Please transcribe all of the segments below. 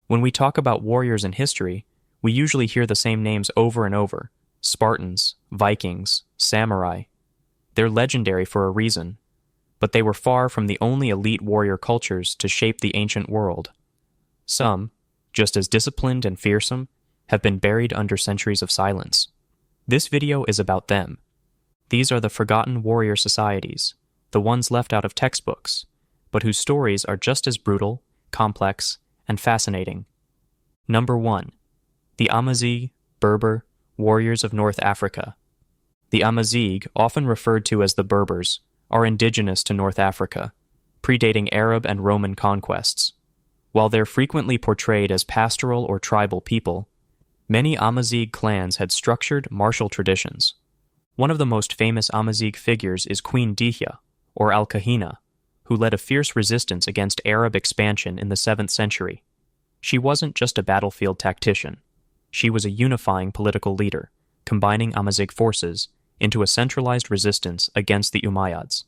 When we talk about warriors in history, we usually hear the same names over and over: Spartans, Vikings, samurai. They're legendary for a reason, but they were far from the only elite warrior cultures to shape the ancient world. Some, just as disciplined and fearsome, have been buried under centuries of silence. This video is about them. These are the forgotten warrior societies, the ones left out of textbooks, but whose stories are just as brutal, complex, and fascinating. Number 1. The Amazigh, Berber, warriors of North Africa. The Amazigh, often referred to as the Berbers, are indigenous to North Africa, predating Arab and Roman conquests. While they're frequently portrayed as pastoral or tribal people, many Amazigh clans had structured martial traditions. One of the most famous Amazigh figures is Queen Dihya, or Al-Kahina, who led a fierce resistance against Arab expansion in the 7th century. She wasn't just a battlefield tactician. She was a unifying political leader, combining Amazigh forces into a centralized resistance against the Umayyads.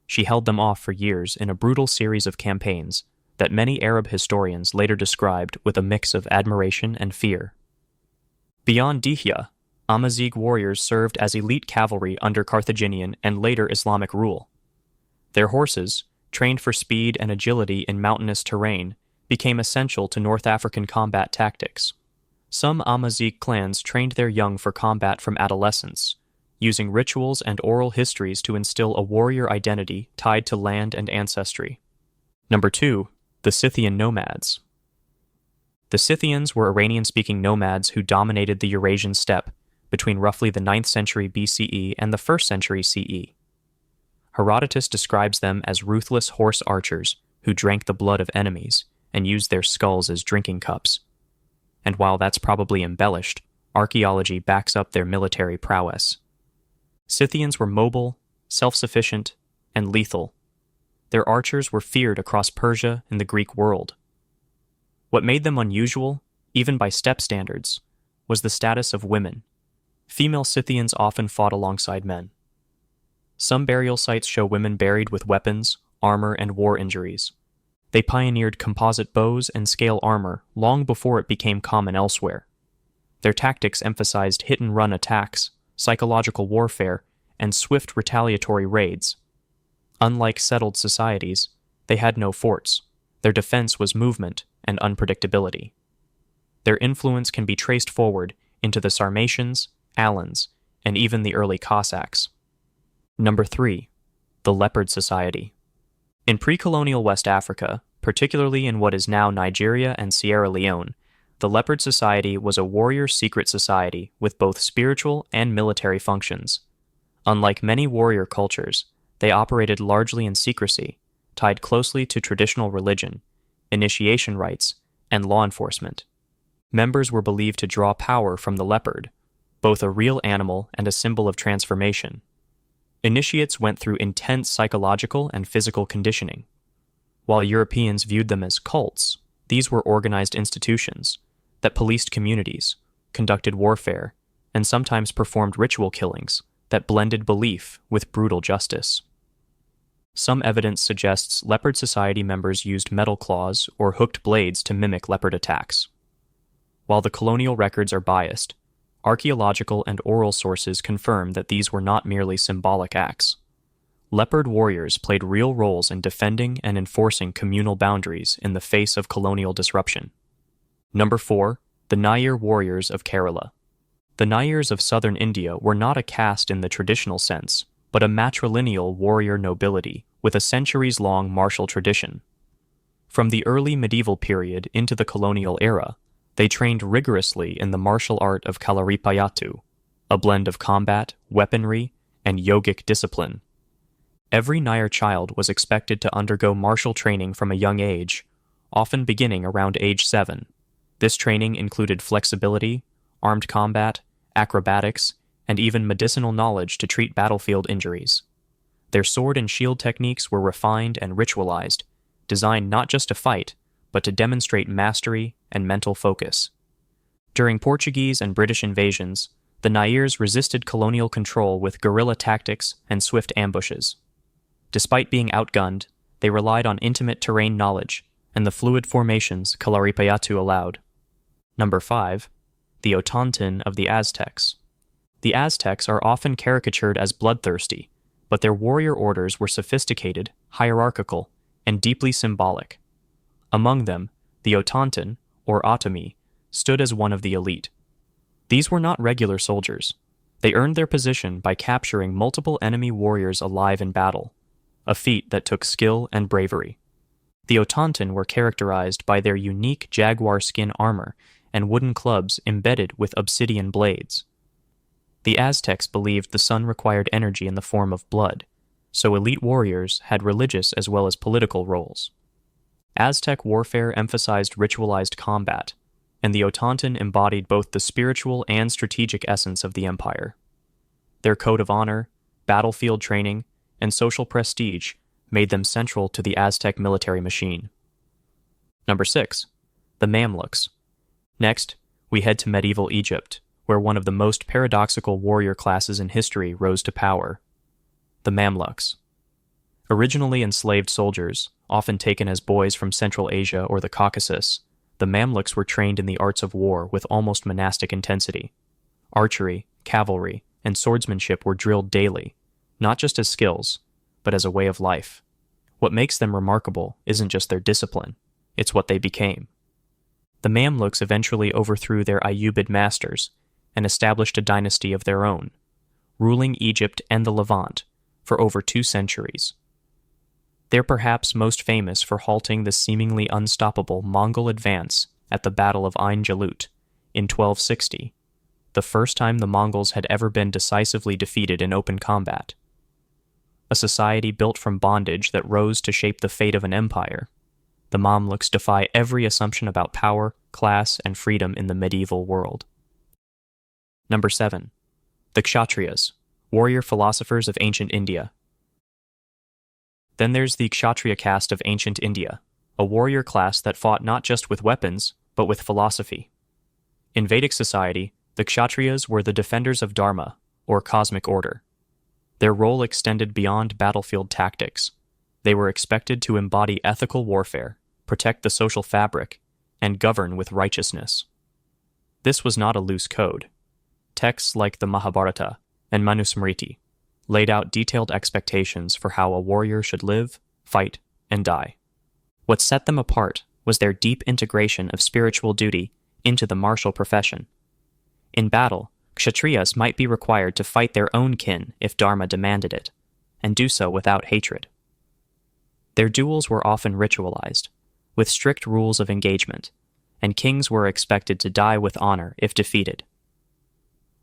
She held them off for years in a brutal series of campaigns that many Arab historians later described with a mix of admiration and fear. Beyond Dihya, Amazigh warriors served as elite cavalry under Carthaginian and later Islamic rule. Their horses, trained for speed and agility in mountainous terrain, became essential to North African combat tactics. Some Amazigh clans trained their young for combat from adolescence, using rituals and oral histories to instill a warrior identity tied to land and ancestry. Number 2. The Scythian nomads. The Scythians were Iranian-speaking nomads who dominated the Eurasian steppe between roughly the 9th century BCE and the 1st century CE. Herodotus describes them as ruthless horse archers who drank the blood of enemies and used their skulls as drinking cups. And while that's probably embellished, archaeology backs up their military prowess. Scythians were mobile, self-sufficient, and lethal. Their archers were feared across Persia and the Greek world. What made them unusual, even by steppe standards, was the status of women. Female Scythians often fought alongside men. Some burial sites show women buried with weapons, armor, and war injuries. They pioneered composite bows and scale armor long before it became common elsewhere. Their tactics emphasized hit-and-run attacks, psychological warfare, and swift retaliatory raids. Unlike settled societies, they had no forts. Their defense was movement and unpredictability. Their influence can be traced forward into the Sarmatians, Alans, and even the early Cossacks. Number 3. The Leopard Society. In pre-colonial West Africa, particularly in what is now Nigeria and Sierra Leone, the Leopard Society was a warrior secret society with both spiritual and military functions. Unlike many warrior cultures, they operated largely in secrecy, tied closely to traditional religion, initiation rites, and law enforcement. Members were believed to draw power from the leopard, both a real animal and a symbol of transformation. Initiates went through intense psychological and physical conditioning. While Europeans viewed them as cults, these were organized institutions that policed communities, conducted warfare, and sometimes performed ritual killings that blended belief with brutal justice. Some evidence suggests Leopard Society members used metal claws or hooked blades to mimic leopard attacks. While the colonial records are biased, archaeological and oral sources confirm that these were not merely symbolic acts. Leopard warriors played real roles in defending and enforcing communal boundaries in the face of colonial disruption. Number 4. The Nayar warriors of Kerala. The Nayars of southern India were not a caste in the traditional sense, but a matrilineal warrior nobility with a centuries-long martial tradition. From the early medieval period into the colonial era, they trained rigorously in the martial art of Kalaripayattu, a blend of combat, weaponry, and yogic discipline. Every Nayar child was expected to undergo martial training from a young age, often beginning around age 7. This training included flexibility, armed combat, acrobatics, and even medicinal knowledge to treat battlefield injuries. Their sword and shield techniques were refined and ritualized, designed not just to fight, but to demonstrate mastery and mental focus. During Portuguese and British invasions, the Nayars resisted colonial control with guerrilla tactics and swift ambushes. Despite being outgunned, they relied on intimate terrain knowledge, and the fluid formations Kalaripayattu allowed. Number 5. The Otantin of the Aztecs. The Aztecs are often caricatured as bloodthirsty, but their warrior orders were sophisticated, hierarchical, and deeply symbolic. Among them, the Otantin, or Otomi, stood as one of the elite. These were not regular soldiers. They earned their position by capturing multiple enemy warriors alive in battle, a feat that took skill and bravery. The Otantin were characterized by their unique jaguar skin armor and wooden clubs embedded with obsidian blades. The Aztecs believed the sun required energy in the form of blood, so elite warriors had religious as well as political roles. Aztec warfare emphasized ritualized combat, and the Otantin embodied both the spiritual and strategic essence of the empire. Their code of honor, battlefield training, and social prestige made them central to the Aztec military machine. Number 6. The Mamluks. Next, we head to medieval Egypt, where one of the most paradoxical warrior classes in history rose to power: the Mamluks. Originally enslaved soldiers, often taken as boys from Central Asia or the Caucasus, the Mamluks were trained in the arts of war with almost monastic intensity. Archery, cavalry, and swordsmanship were drilled daily, not just as skills, but as a way of life. What makes them remarkable isn't just their discipline, it's what they became. The Mamluks eventually overthrew their Ayyubid masters and established a dynasty of their own, ruling Egypt and the Levant for over 2 centuries. They're perhaps most famous for halting the seemingly unstoppable Mongol advance at the Battle of Ain Jalut in 1260, the first time the Mongols had ever been decisively defeated in open combat. A society built from bondage that rose to shape the fate of an empire, the Mamluks defy every assumption about power, class, and freedom in the medieval world. Number 7. The Kshatriyas, warrior philosophers of ancient India. Then there's the Kshatriya caste of ancient India, a warrior class that fought not just with weapons, but with philosophy. In Vedic society, the Kshatriyas were the defenders of Dharma, or cosmic order. Their role extended beyond battlefield tactics. They were expected to embody ethical warfare, protect the social fabric, and govern with righteousness. This was not a loose code. Texts like the Mahabharata and Manusmriti laid out detailed expectations for how a warrior should live, fight, and die. What set them apart was their deep integration of spiritual duty into the martial profession. In battle, Kshatriyas might be required to fight their own kin if Dharma demanded it, and do so without hatred. Their duels were often ritualized, with strict rules of engagement, and kings were expected to die with honor if defeated.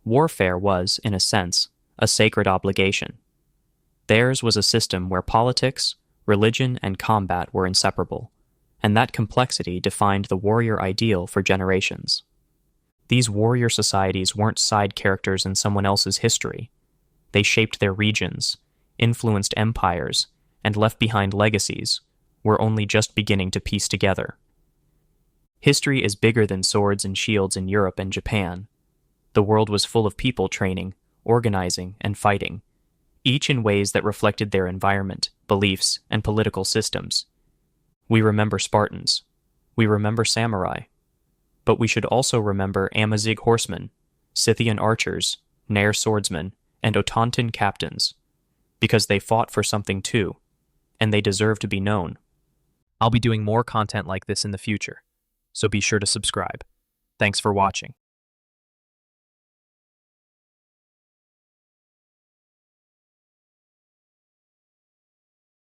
Warfare was, in a sense, a sacred obligation. Theirs was a system where politics, religion, and combat were inseparable, and that complexity defined the warrior ideal for generations. These warrior societies weren't side characters in someone else's history. They shaped their regions, influenced empires, and left behind legacies we're only just beginning to piece together. History is bigger than swords and shields in Europe and Japan. The world was full of people training, organizing, and fighting, each in ways that reflected their environment, beliefs, and political systems. We remember Spartans. We remember samurai. But we should also remember Amazigh horsemen, Scythian archers, Nair swordsmen, and Otantin captains, because they fought for something too, and they deserve to be known. I'll be doing more content like this in the future, so be sure to subscribe. Thanks for watching.